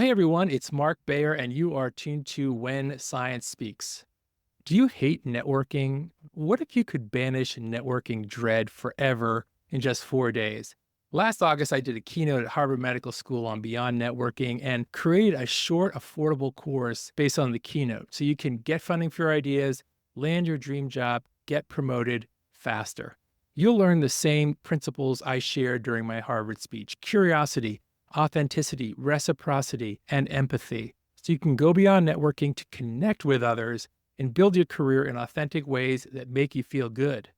Hey everyone, it's Mark Bayer, and you are tuned to When Science Speaks. Do you hate networking? What if you could banish networking dread forever in just 4 days? Last August, I did a keynote at Harvard Medical School on Beyond Networking and created a short, affordable course based on the keynote so you can get funding for your ideas, land your dream job, get promoted faster. You'll learn the same principles I shared during my Harvard speech: curiosity, authenticity, reciprocity, and empathy. So you can go beyond networking to connect with others and build your career in authentic ways that make you feel good.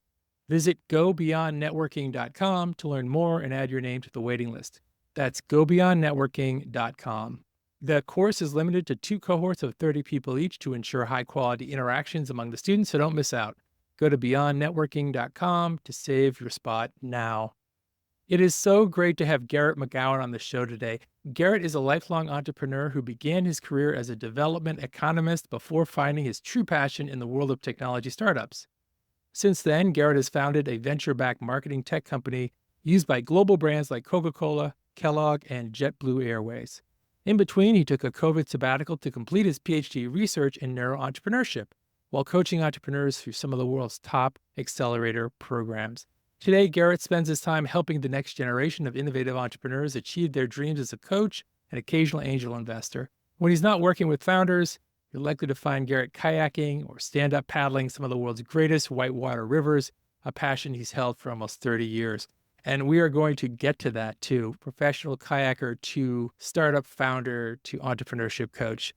Visit gobeyondnetworking.com to learn more and add your name to the waiting list. That's gobeyondnetworking.com. The course is limited to 2 cohorts of 30 people each to ensure high quality interactions among the students, so don't miss out. Go to beyondnetworking.com to save your spot now. It is so great to have Gerrit McGowan on the show today. Gerrit is a lifelong entrepreneur who began his career as a development economist before finding his true passion in the world of technology startups. Since then, Gerrit has founded a venture-backed marketing tech company used by global brands like Coca-Cola, Kellogg, and JetBlue Airways. In between, he took a COVID sabbatical to complete his PhD research in neuroentrepreneurship while coaching entrepreneurs through some of the world's top accelerator programs. Today, Gerrit spends his time helping the next generation of innovative entrepreneurs achieve their dreams as a coach and occasional angel investor. When he's not working with founders, you're likely to find Gerrit kayaking or stand-up paddling some of the world's greatest whitewater rivers, a passion he's held for almost 30 years. And we are going to get to that too. Professional kayaker to startup founder to entrepreneurship coach.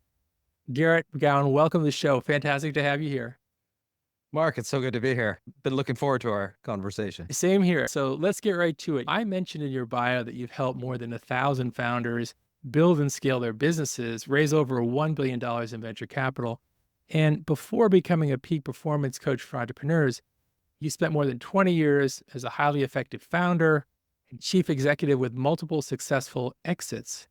Gerrit McGowan, welcome to the show. Fantastic to have you here. Mark, it's so good to be here. Been looking forward to our conversation. Same here. So let's get right to it. I mentioned in your bio that you've helped more than 1,000 founders build and scale their businesses, raise over $1 billion in venture capital. And before becoming a peak performance coach for entrepreneurs, you spent more than 20 years as a highly effective founder and chief executive with multiple successful exits.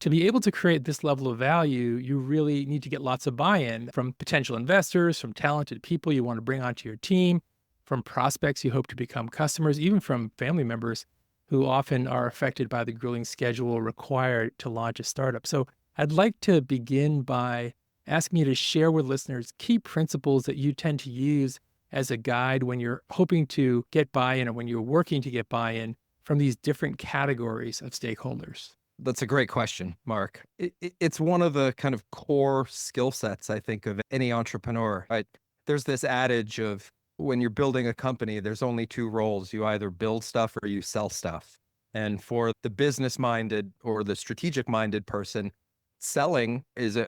To be able to create this level of value, you really need to get lots of buy-in from potential investors, from talented people you want to bring onto your team, from prospects you hope to become customers, even from family members who often are affected by the grueling schedule required to launch a startup. So I'd like to begin by asking you to share with listeners key principles that you tend to use as a guide when you're hoping to get buy-in or when you're working to get buy-in from these different categories of stakeholders. That's a great question, Mark. It's one of the kind of core skill sets, I think, of any entrepreneur. Right? There's this adage of when you're building a company, there's only two roles. You either build stuff or you sell stuff. And for the business-minded or the strategic-minded person, selling is a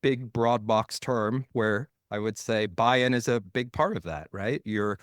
big, broad box term where I would say buy-in is a big part of that, right? You're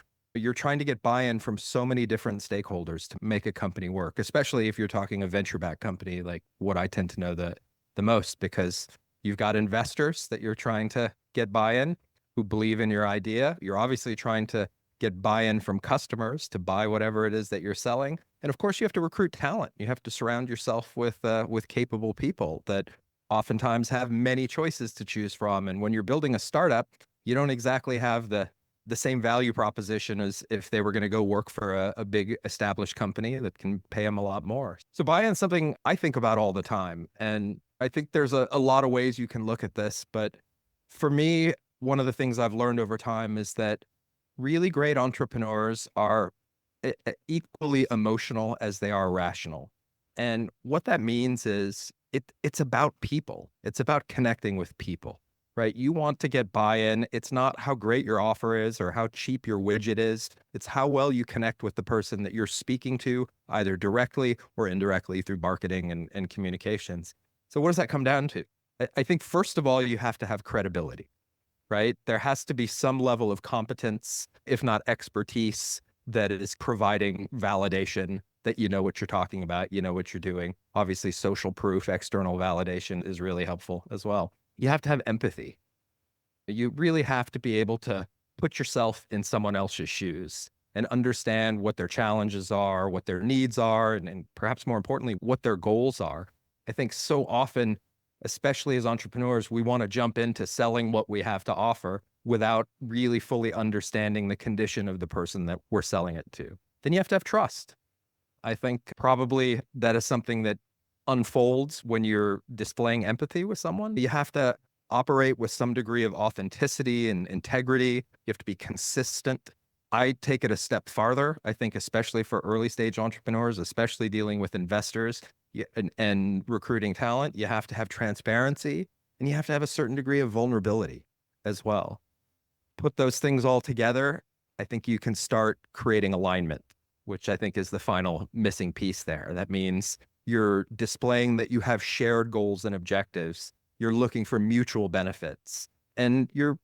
trying to get buy-in from so many different stakeholders to make a company work, especially if you're talking a venture-backed company, like what I tend to know the most, because you've got investors that you're trying to get buy-in who believe in your idea. You're obviously trying to get buy-in from customers to buy whatever it is that you're selling. And of course, you have to recruit talent. You have to surround yourself with capable people that oftentimes have many choices to choose from. And when you're building a startup, you don't exactly have the same value proposition as if they were going to go work for a big established company that can pay them a lot more. So buy-in is something I think about all the time. And I think there's a lot of ways you can look at this. But for me, one of the things I've learned over time is that really great entrepreneurs are equally emotional as they are rational. And what that means is it's about people. It's about connecting with people. Right? You want to get buy-in. It's not how great your offer is or how cheap your widget is. It's how well you connect with the person that you're speaking to, either directly or indirectly through marketing and communications. So what does that come down to? I think, first of all, you have to have credibility, right? There has to be some level of competence, if not expertise, that is providing validation that you know what you're talking about, you know what you're doing. Obviously, social proof, external validation is really helpful as well. You have to have empathy. You really have to be able to put yourself in someone else's shoes and understand what their challenges are, what their needs are, and perhaps more importantly, what their goals are. I think so often, especially as entrepreneurs, we want to jump into selling what we have to offer without really fully understanding the condition of the person that we're selling it to. Then you have to have trust. I think probably that is something that unfolds when you're displaying empathy with someone. You have to operate with some degree of authenticity and integrity. You have to be consistent. I take it a step farther. I think, especially for early stage entrepreneurs, especially dealing with investors and recruiting talent, you have to have transparency and you have to have a certain degree of vulnerability as well. Put those things all together, I think you can start creating alignment, which I think is the final missing piece there. That means you're displaying that you have shared goals and objectives. You're looking for mutual benefits, and you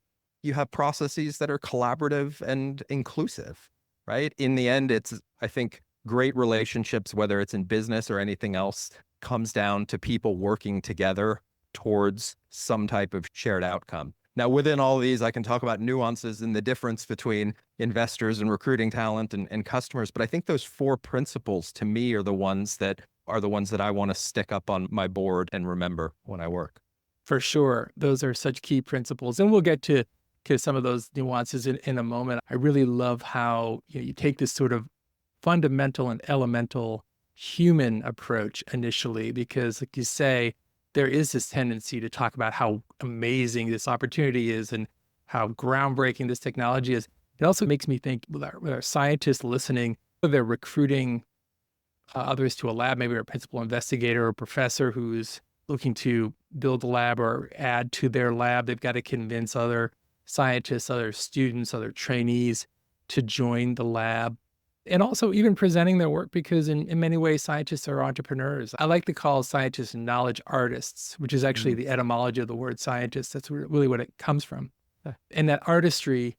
have processes that are collaborative and inclusive, right? In the end, it's, I think, great relationships, whether it's in business or anything else, comes down to people working together towards some type of shared outcome. Now, within all of these, I can talk about nuances and the difference between investors and recruiting talent and customers. But I think those four principles to me are the ones that I want to stick up on my board and remember when I work. For sure. Those are such key principles. And we'll get to some of those nuances in a moment. I really love how you take this sort of fundamental and elemental human approach initially, because like you say, there is this tendency to talk about how amazing this opportunity is and how groundbreaking this technology is. It also makes me think with our scientists listening, whether they're recruiting others to a lab, maybe a principal investigator or professor who's looking to build a lab or add to their lab, they've got to convince other scientists, other students, other trainees to join the lab. And also even presenting their work, because in many ways, scientists are entrepreneurs. I like to call scientists knowledge artists, which is actually the etymology of the word scientist. That's really what it comes from. And that artistry,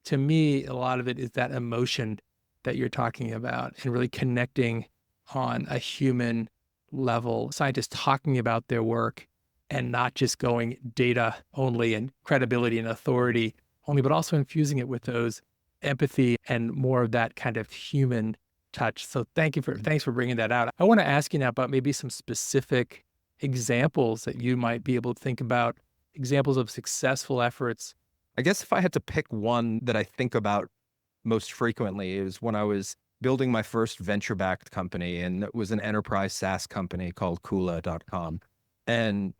to me, a lot of it is that emotion that you're talking about and really connecting on a human level, scientists talking about their work and not just going data only and credibility and authority only, but also infusing it with those empathy and more of that kind of human touch. So thanks for bringing that out. I want to ask you now about maybe some specific examples that you might be able to think about, examples of successful efforts. I guess if I had to pick one that I think about most frequently, is when I was building my first venture-backed company, and it was an enterprise SaaS company called Kula.com. And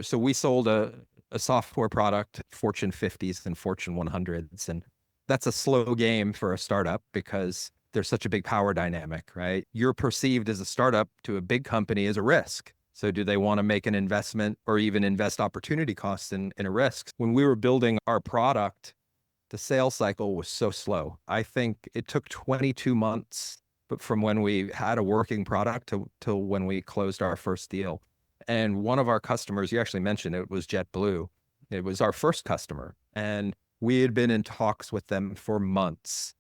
so we sold a software product, Fortune 50s and Fortune 100s, and that's a slow game for a startup because there's such a big power dynamic, right? You're perceived as a startup to a big company as a risk. So do they want to make an investment or even invest opportunity costs in a risk? When we were building our product, the sales cycle was so slow. I think it took 22 months, but from when we had a working product till when we closed our first deal. And one of our customers, you actually mentioned it, was JetBlue. It was our first customer. And we had been in talks with them for months,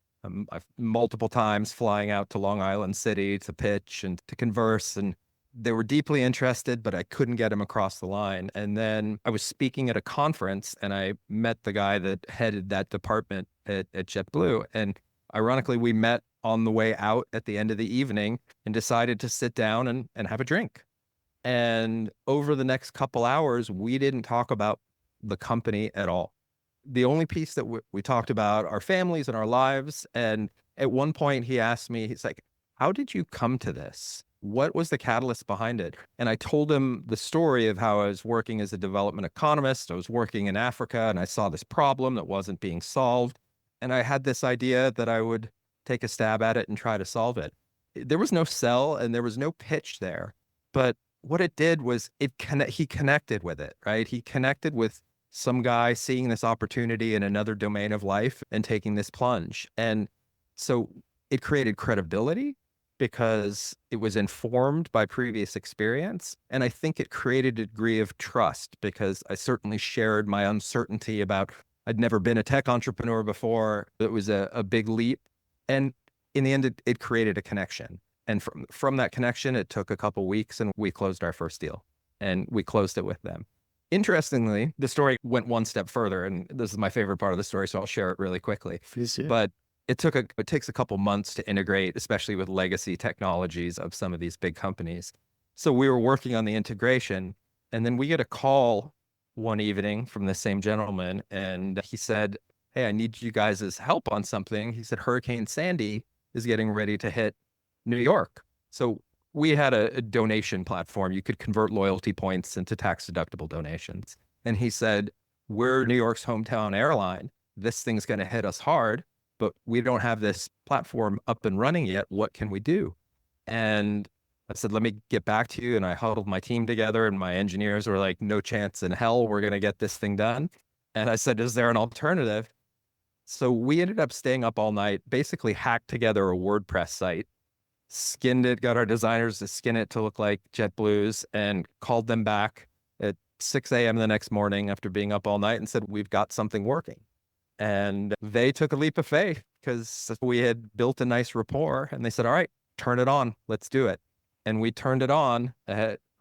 multiple times flying out to Long Island City to pitch and to converse. And they were deeply interested, but I couldn't get them across the line. And then I was speaking at a conference and I met the guy that headed that department at JetBlue. And ironically, we met on the way out at the end of the evening and decided to sit down and have a drink. And over the next couple hours, we didn't talk about the company at all. The only piece that we talked about our families and our lives. And at one point he asked me, he's like, how did you come to this? What was the catalyst behind it? And I told him the story of how I was working as a development economist. I was working in Africa and I saw this problem that wasn't being solved. And I had this idea that I would take a stab at it and try to solve it. There was no sell and there was no pitch there. But what it did was he connected with it, right? He connected with some guy seeing this opportunity in another domain of life and taking this plunge. And so it created credibility because it was informed by previous experience. And I think it created a degree of trust because I certainly shared my uncertainty about, I'd never been a tech entrepreneur before. It was a big leap. And in the end, it created a connection. And from that connection, it took a couple weeks and we closed our first deal and we closed it with them. Interestingly, the story went one step further, and this is my favorite part of the story, so I'll share it really quickly. But it takes a couple months to integrate, especially with legacy technologies of some of these big companies. So we were working on the integration, and then we get a call one evening from the same gentleman, and he said, hey, I need you guys' help on something. He said, Hurricane Sandy is getting ready to hit New York. So we had a donation platform. You could convert loyalty points into tax deductible donations. And he said, we're New York's hometown airline. This thing's going to hit us hard, but we don't have this platform up and running yet. What can we do? And I said, let me get back to you. And I huddled my team together, and my engineers were like, no chance in hell we're going to get this thing done. And I said, is there an alternative? So we ended up staying up all night, basically hacked together a WordPress site, skinned it, got our designers to skin it to look like JetBlue's, and called them back at 6 a.m. the next morning after being up all night and said, we've got something working. And they took a leap of faith because we had built a nice rapport, and they said, all right, turn it on. Let's do it. And we turned it on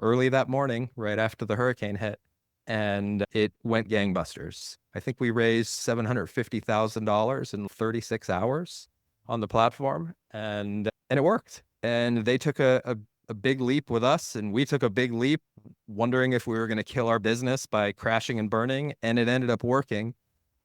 early that morning, right after the hurricane hit, and it went gangbusters. I think we raised $750,000 in 36 hours on the platform, and it worked. And they took a big leap with us, and we took a big leap wondering if we were going to kill our business by crashing and burning, and it ended up working.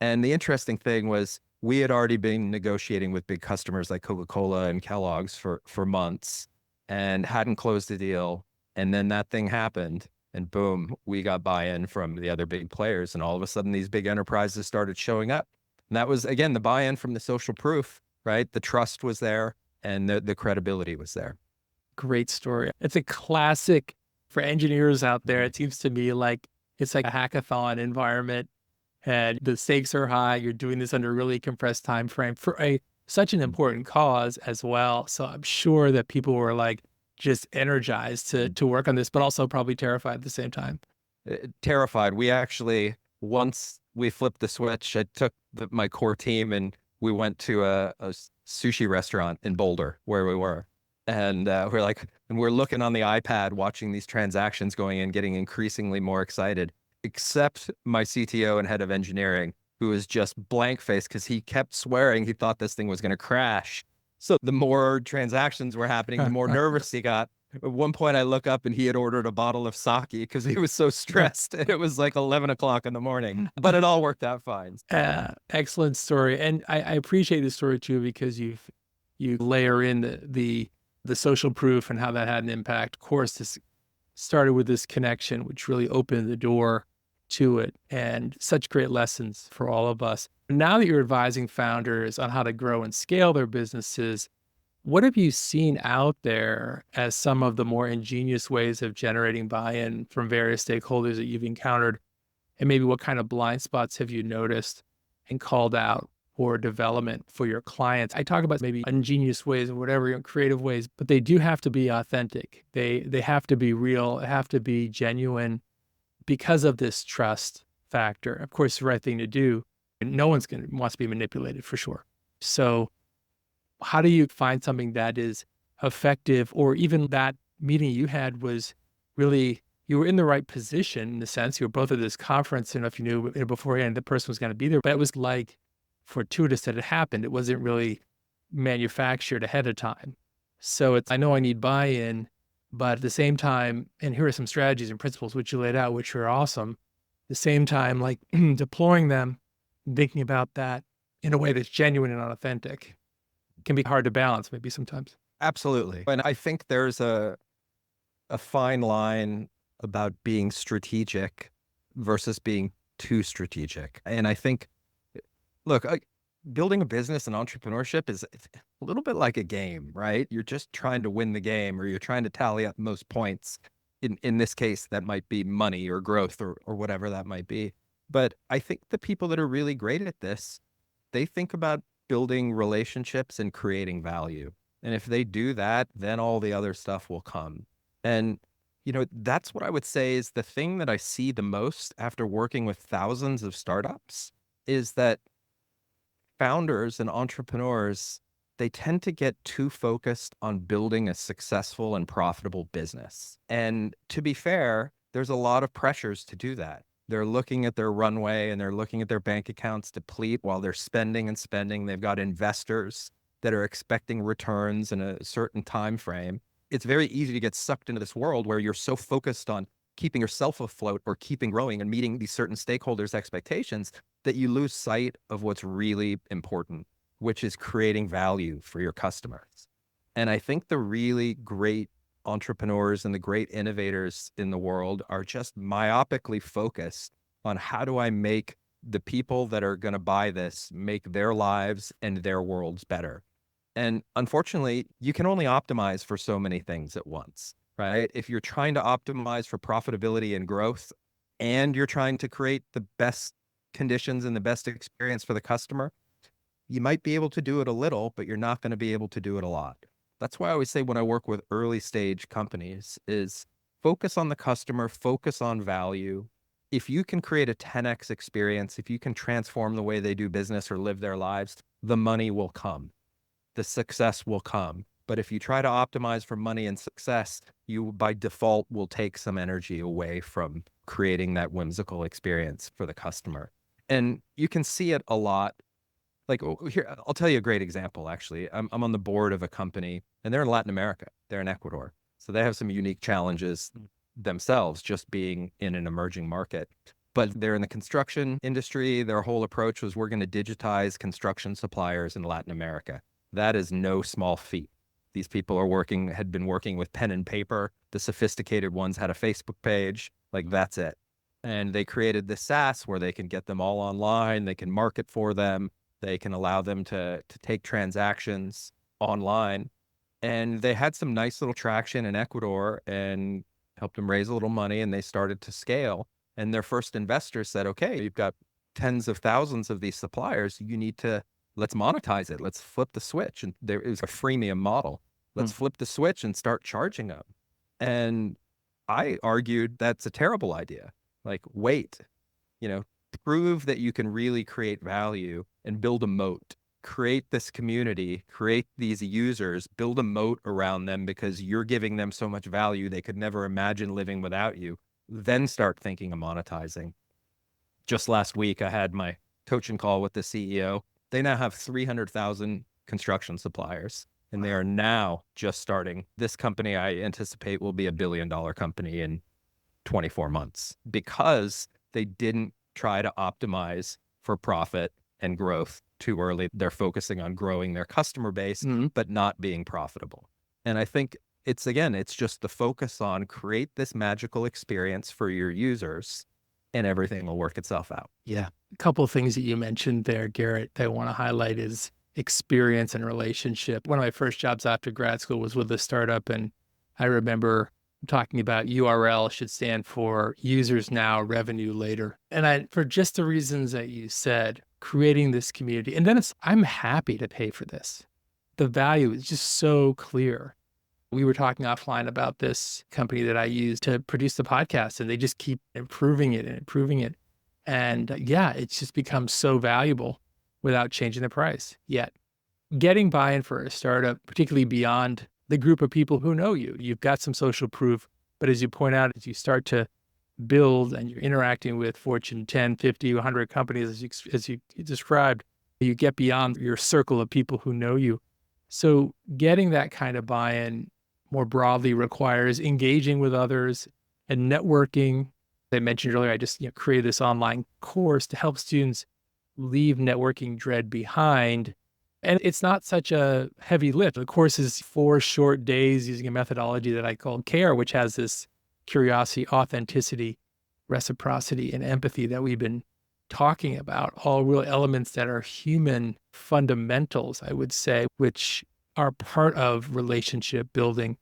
And the interesting thing was we had already been negotiating with big customers like Coca-Cola and Kellogg's for months and hadn't closed the deal. And then that thing happened, and boom, we got buy-in from the other big players. And all of a sudden, these big enterprises started showing up. And that was, again, the buy-in from the social proof, right? The trust was there, and the credibility was there. Great story. It's a classic for engineers out there. It seems to me like it's like a hackathon environment, and the stakes are high. You're doing this under a really compressed time frame for such an important cause as well. So I'm sure that people were like just energized to work on this, but also probably terrified at the same time. Terrified. We actually, once we flipped the switch, I took my core team and we went to a sushi restaurant in Boulder where we were. And we're looking on the iPad, watching these transactions going in, getting increasingly more excited, except my CTO and head of engineering, who was just blank faced because he kept swearing he thought this thing was going to crash. So the more transactions were happening, the more nervous he got. At one point, I look up and he had ordered a bottle of sake because he was so stressed. And it was like 11 o'clock in the morning, but it all worked out fine. Excellent story. And I appreciate the story too, because you layer in the social proof and how that had an impact. Of course, this started with this connection, which really opened the door to it, and such great lessons for all of us. Now that you're advising founders on how to grow and scale their businesses, what have you seen out there as some of the more ingenious ways of generating buy-in from various stakeholders that you've encountered? And maybe what kind of blind spots have you noticed and called out for development for your clients? I talk about maybe ingenious ways or whatever, creative ways, but they do have to be authentic. They have to be real, have to be genuine because of this trust factor. Of course, the right thing to do. No one's wants to be manipulated for sure. So how do you find something that is effective, or even that meeting you had was really, you were in the right position in the sense you were both at this conference, and if you knew beforehand the person was going to be there, but it was like fortuitous that it happened. It wasn't really manufactured ahead of time. So I know I need buy-in, but at the same time, and here are some strategies and principles which you laid out, which are awesome. At the same time, like deploying them, thinking about that in a way that's genuine and authentic can be hard to balance maybe sometimes. Absolutely. And I think there's a fine line about being strategic versus being too strategic. And I think, look, building a business and entrepreneurship is a little bit like a game, right? You're just trying to win the game, or you're trying to tally up most points. In this case, that might be money or growth or whatever that might be. But I think the people that are really great at this, they think about building relationships and creating value. And if they do that, then all the other stuff will come. And, that's what I would say is the thing that I see the most after working with thousands of startups is that founders and entrepreneurs, they tend to get too focused on building a successful and profitable business. And to be fair, there's a lot of pressures to do that. They're looking at their runway and they're looking at their bank accounts deplete while they're spending and spending. They've got investors that are expecting returns in a certain time frame. It's very easy to get sucked into this world where you're so focused on keeping yourself afloat or keeping growing and meeting these certain stakeholders' expectations that you lose sight of what's really important, which is creating value for your customers. And I think the really great entrepreneurs and the great innovators in the world are just myopically focused on how do I make the people that are going to buy this make their lives and their worlds better. And unfortunately, you can only optimize for so many things at once, right? If you're trying to optimize for profitability and growth, and you're trying to create the best conditions and the best experience for the customer, you might be able to do it a little, but you're not going to be able to do it a lot. That's why I always say when I work with early stage companies is focus on the customer, focus on value. If you can create a 10x experience, if you can transform the way they do business or live their lives, the money will come, the success will come. But if you try to optimize for money and success, you by default will take some energy away from creating that whimsical experience for the customer. And you can see it a lot. Like here, I'll tell you a great example, actually. I'm on the board of a company and they're in Latin America. They're in Ecuador. So they have some unique challenges themselves just being in an emerging market. But they're in the construction industry. Their whole approach was we're going to digitize construction suppliers in Latin America. That is no small feat. These people had been working with pen and paper. The sophisticated ones had a Facebook page. Like that's it. And they created this SaaS where they can get them all online. They can market for them. They can allow them to take transactions online. And they had some nice little traction in Ecuador and helped them raise a little money, and they started to scale. And their first investors said, okay, you've got tens of thousands of these suppliers. Let's monetize it. Let's flip the switch. And there is a freemium model. Let's flip the switch and start charging them. And I argued that's a terrible idea. Like, wait, prove that you can really create value and build a moat, create this community, create these users, build a moat around them because you're giving them so much value they could never imagine living without you. Then start thinking of monetizing. Just last week, I had my coaching call with the CEO. They now have 300,000 construction suppliers, and they are now just starting. This company, I anticipate, will be $1 billion company in 24 months because they didn't try to optimize for profit and growth too early. They're focusing on growing their customer base, but not being profitable. And I think it's just the focus on create this magical experience for your users and everything will work itself out. Yeah. A couple of things that you mentioned there, Gerrit, that I want to highlight is experience and relationship. One of my first jobs after grad school was with a startup. And I remember talking about URL should stand for users now, revenue later. And for just the reasons that you said, creating this community. And then I'm happy to pay for this. The value is just so clear. We were talking offline about this company that I use to produce the podcast, and they just keep improving it and improving it. And it's just become so valuable without changing the price yet. Getting buy-in for a startup, particularly beyond the group of people who know you, you've got some social proof. But as you point out, as you start to build and you're interacting with Fortune 10, 50, 100 companies, as you described, you get beyond your circle of people who know you. So getting that kind of buy-in more broadly requires engaging with others and networking. As I mentioned earlier, I just created this online course to help students leave networking dread behind. And it's not such a heavy lift. The course is 4 short days using a methodology that I call CARE, which has this curiosity, authenticity, reciprocity, and empathy that we've been talking about, all real elements that are human fundamentals, I would say, which are part of relationship building.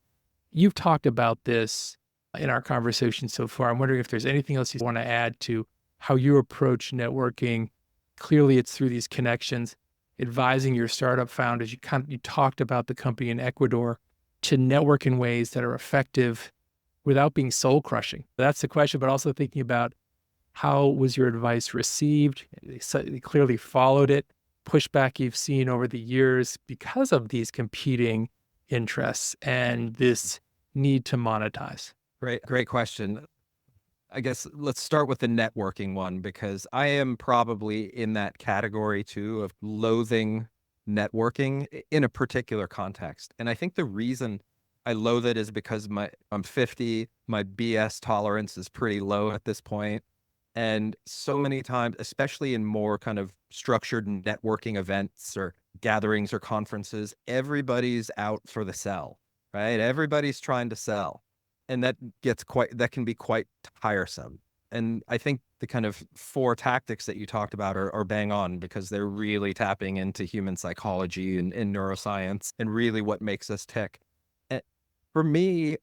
You've talked about this in our conversation so far. I'm wondering if there's anything else you want to add to how you approach networking. Clearly, it's through these connections, advising your startup founders. You talked about the company in Ecuador, to network in ways that are effective without being soul crushing. That's the question, but also thinking about how was your advice received? They clearly followed it. Pushback you've seen over the years because of these competing interests and this need to monetize. Great question. I guess let's start with the networking one, because I am probably in that category too of loathing networking in a particular context. And I think the reason I loathe it is because I'm 50, my BS tolerance is pretty low at this point. And so many times, especially in more kind of structured networking events or gatherings or conferences, everybody's out for the sell. right? Everybody's trying to sell. And that can be quite tiresome. And I think the kind of four tactics that you talked about are bang on because they're really tapping into human psychology and neuroscience and really what makes us tick. And for me,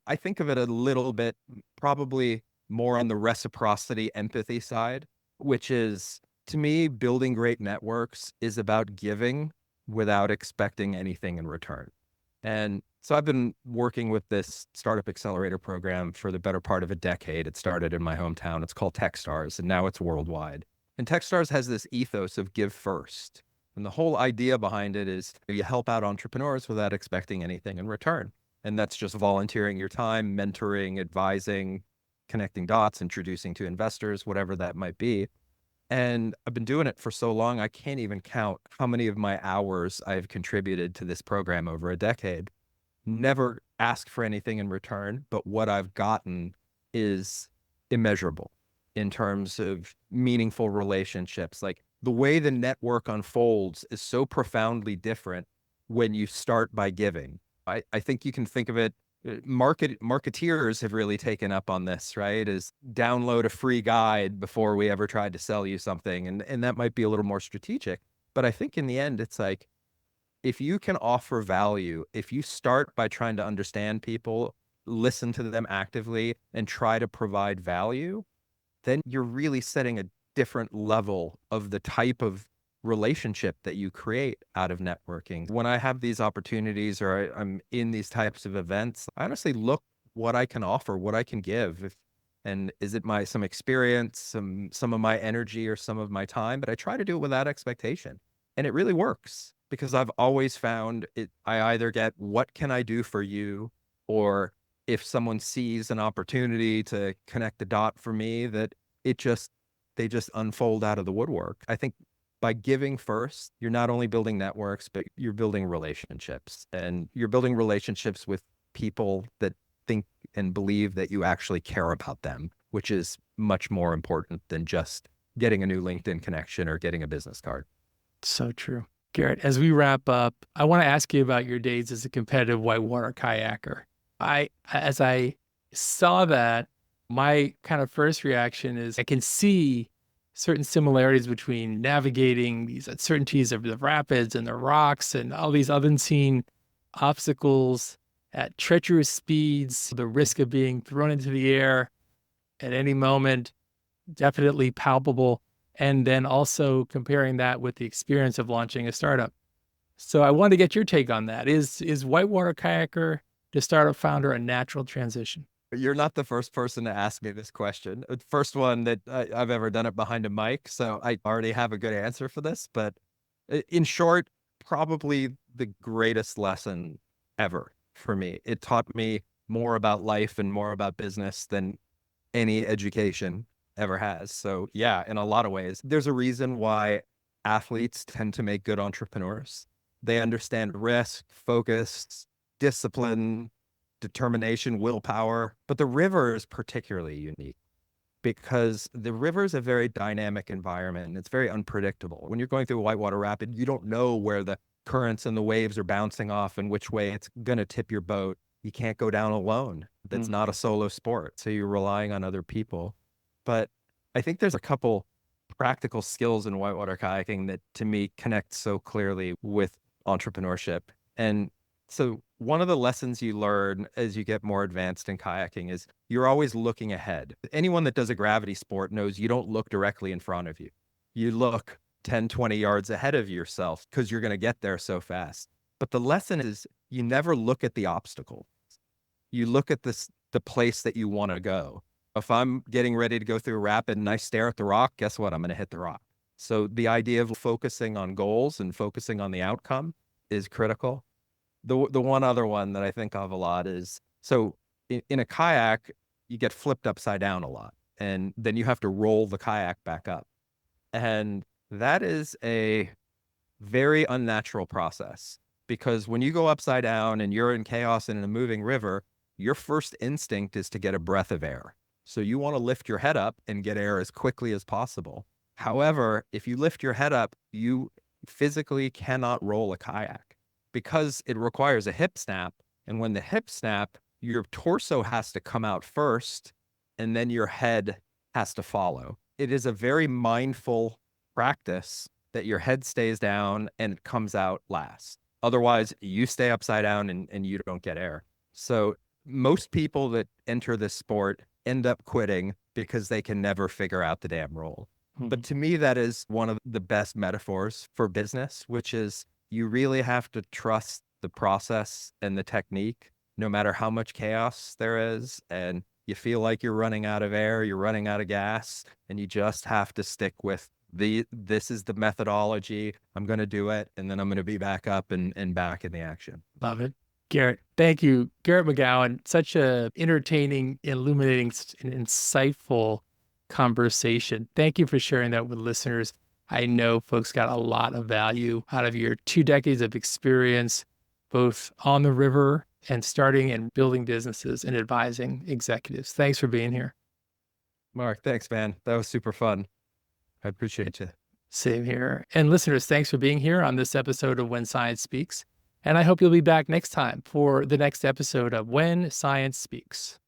I think of it a little bit probably more on the reciprocity empathy side, which is to me, building great networks is about giving without expecting anything in return. And so I've been working with this startup accelerator program for the better part of a decade. It started in my hometown. It's called Techstars, and now it's worldwide. And Techstars has this ethos of give first. And the whole idea behind it is you help out entrepreneurs without expecting anything in return. And that's just volunteering your time, mentoring, advising, connecting dots, introducing to investors, whatever that might be. And I've been doing it for so long, I can't even count how many of my hours I've contributed to this program over a decade. Never asked for anything in return, but what I've gotten is immeasurable in terms of meaningful relationships. Like the way the network unfolds is so profoundly different when you start by giving. I think you can think of it marketeers have really taken up on this, right? Is download a free guide before we ever tried to sell you something. And that might be a little more strategic. But I think in the end, it's like, if you can offer value, if you start by trying to understand people, listen to them actively, and try to provide value, then you're really setting a different level of the type of relationship that you create out of networking. When I have these opportunities or I'm in these types of events, I honestly look what I can offer, what I can give. And is it some experience, some of my energy or some of my time, but I try to do it without expectation. And it really works because I've always found it. I either get what can I do for you, or if someone sees an opportunity to connect the dot for me, that they just unfold out of the woodwork. I think by giving first, you're not only building networks, but you're building relationships, and you're building relationships with people that think and believe that you actually care about them, which is much more important than just getting a new LinkedIn connection or getting a business card. So true. Gerrit, as we wrap up, I want to ask you about your days as a competitive whitewater kayaker. As I saw that, my kind of first reaction is I can see certain similarities between navigating these uncertainties of the rapids and the rocks and all these unseen obstacles at treacherous speeds, the risk of being thrown into the air at any moment, definitely palpable. And then also comparing that with the experience of launching a startup. So I wanted to get your take on that. Is whitewater kayaker to startup founder a natural transition? You're not the first person to ask me this question. First one that I've ever done it behind a mic, so I already have a good answer for this. But in short, probably the greatest lesson ever for me. It taught me more about life and more about business than any education ever has. So yeah, in a lot of ways, there's a reason why athletes tend to make good entrepreneurs. They understand risk, focus, discipline, determination, willpower. But the river is particularly unique because the river is a very dynamic environment and it's very unpredictable. When you're going through a whitewater rapid, you don't know where the currents and the waves are bouncing off and which way it's going to tip your boat. You can't go down alone. That's not a solo sport. So you're relying on other people. But I think there's a couple practical skills in whitewater kayaking that to me connect so clearly with entrepreneurship. And so one of the lessons you learn as you get more advanced in kayaking is you're always looking ahead. Anyone that does a gravity sport knows you don't look directly in front of you. You look 10, 20 yards ahead of yourself because you're going to get there so fast. But the lesson is you never look at the obstacle. You look at the place that you want to go. If I'm getting ready to go through a rapid and I stare at the rock, guess what? I'm going to hit the rock. So the idea of focusing on goals and focusing on the outcome is critical. The one other one that I think of a lot is, so in a kayak, you get flipped upside down a lot, and then you have to roll the kayak back up. And that is a very unnatural process because when you go upside down and you're in chaos and in a moving river, your first instinct is to get a breath of air. So you want to lift your head up and get air as quickly as possible. However, if you lift your head up, you physically cannot roll a kayak because it requires a hip snap. And when the hips snap, your torso has to come out first, and then your head has to follow. It is a very mindful practice that your head stays down and it comes out last. Otherwise, you stay upside down and you don't get air. So most people that enter this sport end up quitting because they can never figure out the damn roll. But to me, that is one of the best metaphors for business, which is you really have to trust the process and the technique, no matter how much chaos there is. And you feel like you're running out of air, you're running out of gas, and you just have to stick with this is the methodology. I'm going to do it. And then I'm going to be back up and back in the action. Love it. Gerrit, thank you. Gerrit McGowan, such a entertaining, illuminating, and insightful conversation. Thank you for sharing that with listeners. I know folks got a lot of value out of your 2 decades of experience, both on the river and starting and building businesses and advising executives. Thanks for being here. Mark, thanks, man. That was super fun. I appreciate you. Same here. And listeners, thanks for being here on this episode of When Science Speaks. And I hope you'll be back next time for the next episode of When Science Speaks.